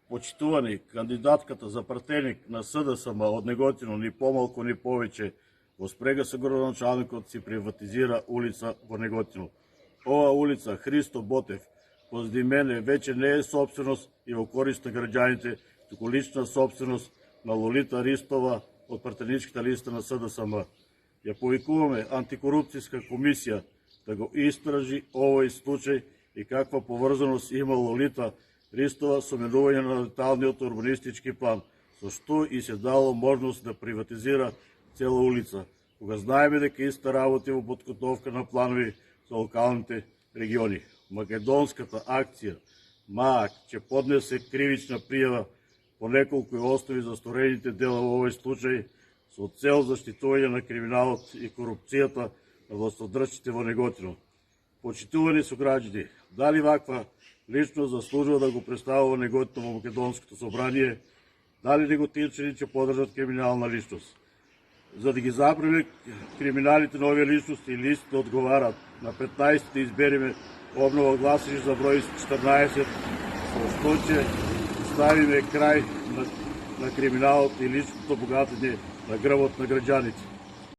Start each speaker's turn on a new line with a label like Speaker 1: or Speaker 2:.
Speaker 1: Почитувани, кандидатката за пратеник на СДСМ од Неготино ни помалку ни повеќе во спрега со градоначалникот си приватизира улица во Неготино. Ова улица Христо Ботев позади мене веќе не е собственост и во корист на граѓаните, туку лична собственост на Лолита Ристова од пратеничката листа на СДСМ. Ја повикуваме антикорупцијска комисија да го истражи овој случај и каква поврзаност има Лолита Ристова со менување на деталниот урбанистички план, со што и се дало можност да приватизира цела улица, кога знаеме дека иста работи во подготовка на планови за локалните региони. Македонската акција МААК ќе поднесе кривична пријава по неколку основи за сторените дела во овој случај со цел заштитување на криминалот и корупцијата на властодржците во Неготино. Почитувани сограѓани, дали ваква личност заслужува да го представува Неготино во Македонското собрание, дали неготинчани ќе подржат криминална личност. За да ги забравиме криминалите на овие личности, листите одговарат на 15 да избериме обнова гласачи за број 14, со што ќе ставиме крај на криминалот и личното богатење на грбот на граѓаните.